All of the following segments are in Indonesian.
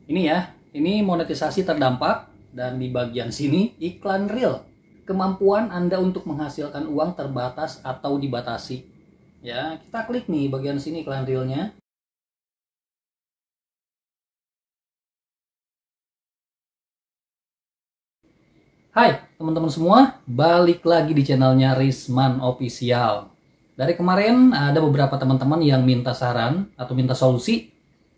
Ini ya, ini monetisasi terdampak dan di bagian sini iklan real. Kemampuan Anda untuk menghasilkan uang terbatas atau dibatasi. Ya, kita klik nih bagian sini iklan realnya. Hai teman-teman semua, balik lagi di channelnya Risman Official. Dari kemarin ada beberapa teman-teman yang minta saran atau minta solusi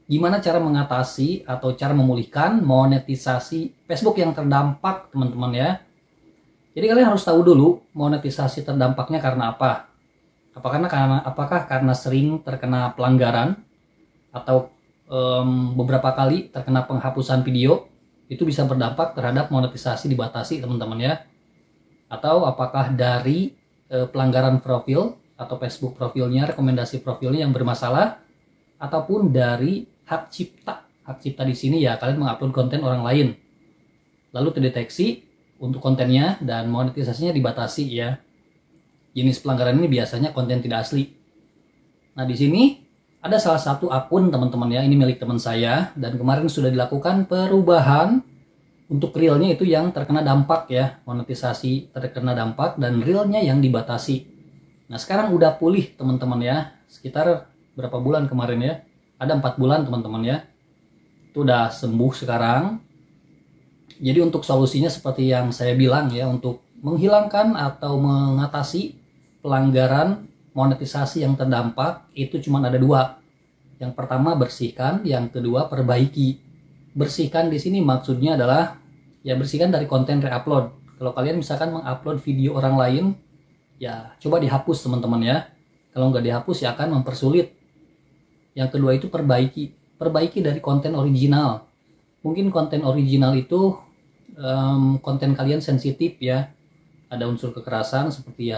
gimana cara mengatasi atau cara memulihkan monetisasi Facebook yang terdampak, teman-teman ya. Jadi kalian harus tahu dulu monetisasi terdampaknya karena apa. Apakah karena sering terkena pelanggaran atau beberapa kali terkena penghapusan video, itu bisa berdampak terhadap monetisasi dibatasi, teman-teman ya. Atau apakah dari pelanggaran profil atau Facebook profilnya, rekomendasi profilnya yang bermasalah, ataupun dari hak cipta di sini ya, kalian mengupload konten orang lain lalu terdeteksi untuk kontennya dan monetisasinya dibatasi ya. Jenis pelanggaran ini biasanya konten tidak asli. Nah, di sini ada salah satu akun teman-teman ya, ini milik teman saya dan kemarin sudah dilakukan perubahan untuk realnya itu yang terkena dampak ya, monetisasi terkena dampak dan realnya yang dibatasi. Nah, sekarang udah pulih teman-teman ya, sekitar berapa bulan kemarin ya, ada 4 bulan teman-teman ya, itu udah sembuh sekarang. Jadi untuk solusinya seperti yang saya bilang ya, untuk menghilangkan atau mengatasi pelanggaran monetisasi yang terdampak itu cuma ada dua. Yang pertama bersihkan, yang kedua perbaiki. Bersihkan di sini maksudnya adalah ya bersihkan dari konten reupload. Kalau kalian misalkan mengupload video orang lain, ya coba dihapus teman-teman ya. Kalau nggak dihapus ya akan mempersulit. Yang kedua itu perbaiki. Perbaiki dari konten original. Mungkin konten original itu konten kalian sensitif ya, ada unsur kekerasan seperti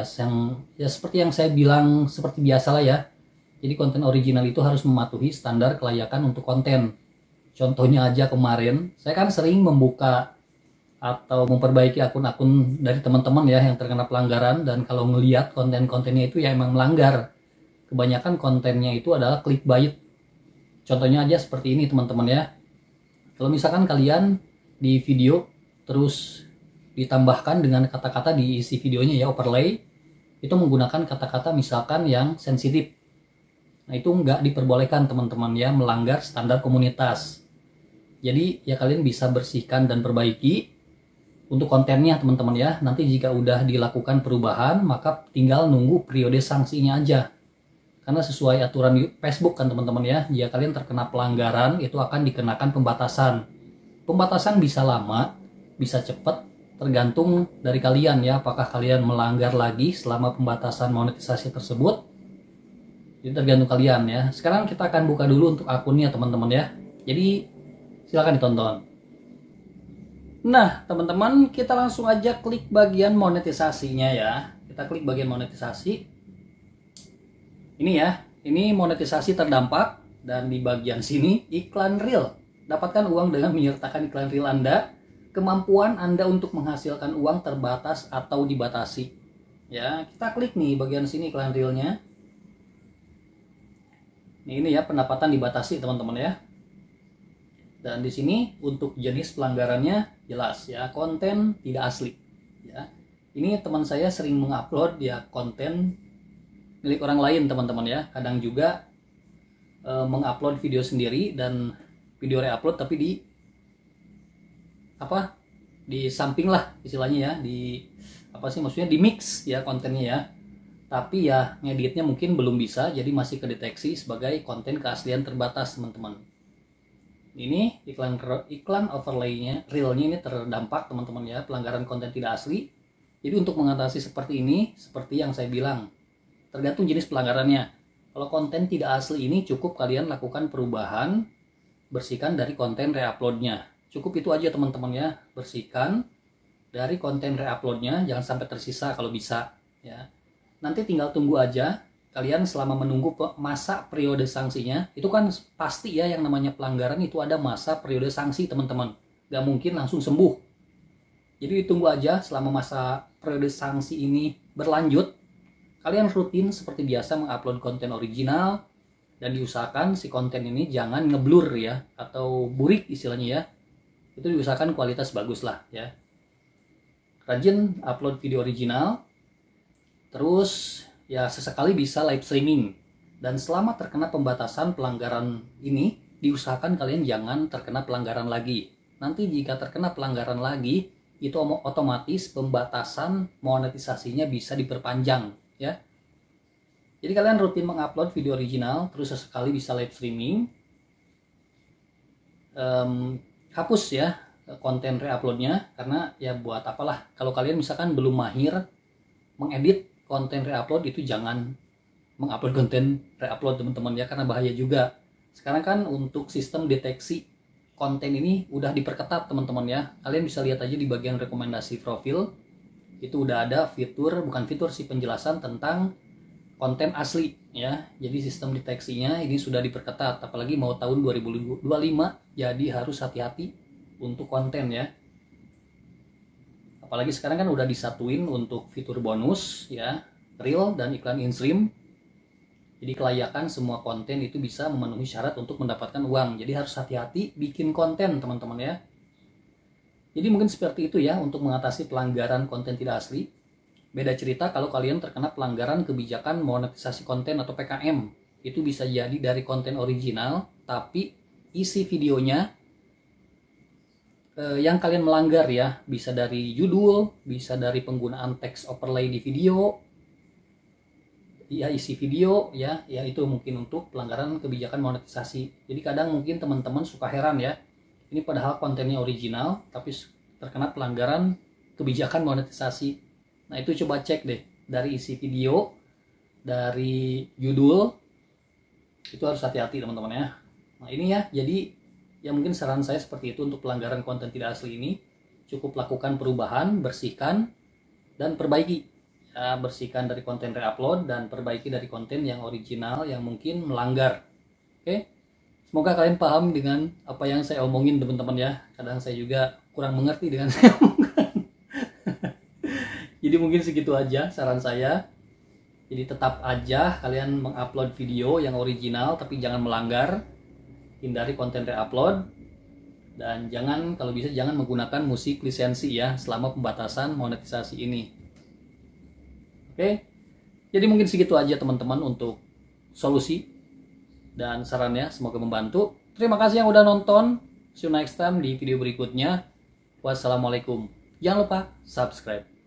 seperti yang saya bilang seperti biasa lah ya. Jadi konten original itu harus mematuhi standar kelayakan untuk konten. Contohnya aja kemarin saya kan sering membuka atau memperbaiki akun-akun dari teman-teman ya yang terkena pelanggaran, dan kalau ngelihat konten-kontennya itu ya emang melanggar. Kebanyakan kontennya itu adalah clickbait. Contohnya aja seperti ini teman-teman ya. Kalau misalkan kalian di video terus ditambahkan dengan kata-kata di isi videonya ya, overlay, itu menggunakan kata-kata misalkan yang sensitif. Nah, itu nggak diperbolehkan teman-teman ya, melanggar standar komunitas. Jadi ya kalian bisa bersihkan dan perbaiki untuk kontennya teman-teman ya. Nanti jika udah dilakukan perubahan, maka tinggal nunggu periode sanksinya aja. Karena sesuai aturan Facebook kan teman-teman ya, jika kalian terkena pelanggaran itu akan dikenakan pembatasan. Pembatasan bisa lama, bisa cepat, tergantung dari kalian ya, apakah kalian melanggar lagi selama pembatasan monetisasi tersebut. Jadi tergantung kalian ya. Sekarang kita akan buka dulu untuk akunnya teman-teman ya. Jadi silakan ditonton. Nah teman-teman, kita langsung aja klik bagian monetisasinya ya. Kita klik bagian monetisasi. Ini ya, ini monetisasi terdampak dan di bagian sini iklan real. Dapatkan uang dengan menyertakan iklan real Anda. Kemampuan Anda untuk menghasilkan uang terbatas atau dibatasi. Ya, kita klik nih bagian sini iklan realnya. Ini ya, pendapatan dibatasi teman-teman ya. Dan di sini untuk jenis pelanggarannya jelas ya, konten tidak asli. Ya, ini teman saya sering mengupload ya konten milik orang lain teman-teman ya. Kadang juga mengupload video sendiri dan video reupload tapi di samping lah istilahnya ya, maksudnya di mix ya kontennya ya, tapi ya ngeditnya mungkin belum bisa, jadi masih kedeteksi sebagai konten keaslian terbatas teman-teman. Ini iklan overlaynya realnya ini terdampak teman-teman ya, pelanggaran konten tidak asli. Jadi untuk mengatasi seperti ini, seperti yang saya bilang, tergantung jenis pelanggarannya. Kalau konten tidak asli ini cukup kalian lakukan perubahan, bersihkan dari konten reuploadnya. Cukup itu aja teman-teman ya, bersihkan dari konten reuploadnya, jangan sampai tersisa kalau bisa ya. Nanti tinggal tunggu aja kalian selama menunggu masa periode sanksinya. Itu kan pasti ya, yang namanya pelanggaran itu ada masa periode sanksi teman-teman, gak mungkin langsung sembuh. Jadi ditunggu aja selama masa periode sanksi ini berlanjut. Kalian rutin seperti biasa mengupload konten original, Dan diusahakan si konten ini jangan ngeblur ya, atau burik istilahnya ya. Itu diusahakan kualitas bagus lah ya. Rajin upload video original. Terus ya sesekali bisa live streaming. Dan selama terkena pembatasan pelanggaran ini, diusahakan kalian jangan terkena pelanggaran lagi. Nanti jika terkena pelanggaran lagi, itu otomatis pembatasan monetisasinya bisa diperpanjang ya. Jadi kalian rutin mengupload video original, terus sesekali bisa live streaming. Hapus ya konten reuploadnya, karena ya buat apalah, kalau kalian misalkan belum mahir mengedit konten reupload, itu jangan mengupload konten reupload teman-teman ya, karena bahaya juga. Sekarang kan untuk sistem deteksi konten ini udah diperketat teman-teman ya. Kalian bisa lihat aja di bagian rekomendasi profil, itu udah ada fitur, bukan fitur sih, penjelasan tentang konten asli ya. Jadi sistem deteksinya ini sudah diperketat, apalagi mau tahun 2025, jadi harus hati-hati untuk konten ya. Apalagi sekarang kan udah disatuin untuk fitur bonus ya, reel dan iklan in-stream. Jadi kelayakan semua konten itu bisa memenuhi syarat untuk mendapatkan uang. Jadi harus hati-hati bikin konten teman-teman ya. Jadi mungkin seperti itu ya untuk mengatasi pelanggaran konten tidak asli. Beda cerita kalau kalian terkena pelanggaran kebijakan monetisasi konten atau PKM. Itu bisa jadi dari konten original, tapi isi videonya yang kalian melanggar ya. Bisa dari judul, bisa dari penggunaan teks overlay di video, ya isi video ya itu mungkin untuk pelanggaran kebijakan monetisasi. Jadi kadang mungkin teman-teman suka heran ya, ini padahal kontennya original tapi terkena pelanggaran kebijakan monetisasi. Nah itu coba cek deh dari isi video, dari judul, itu harus hati-hati teman-teman ya. Nah ini ya, jadi ya mungkin saran saya seperti itu untuk pelanggaran konten tidak asli ini. Cukup lakukan perubahan, bersihkan dan perbaiki ya, bersihkan dari konten reupload dan perbaiki dari konten yang original yang mungkin melanggar. Oke, semoga kalian paham dengan apa yang saya omongin teman-teman ya. Kadang saya juga kurang mengerti dengan saya omongkan. Jadi mungkin segitu aja saran saya. Jadi tetap aja kalian mengupload video yang original tapi jangan melanggar. Hindari konten reupload. Dan jangan, kalau bisa jangan menggunakan musik lisensi ya selama pembatasan monetisasi ini. Oke. Jadi mungkin segitu aja teman-teman untuk solusi dan sarannya, semoga membantu. Terima kasih yang udah nonton. See you next time di video berikutnya. Wassalamualaikum. Jangan lupa subscribe.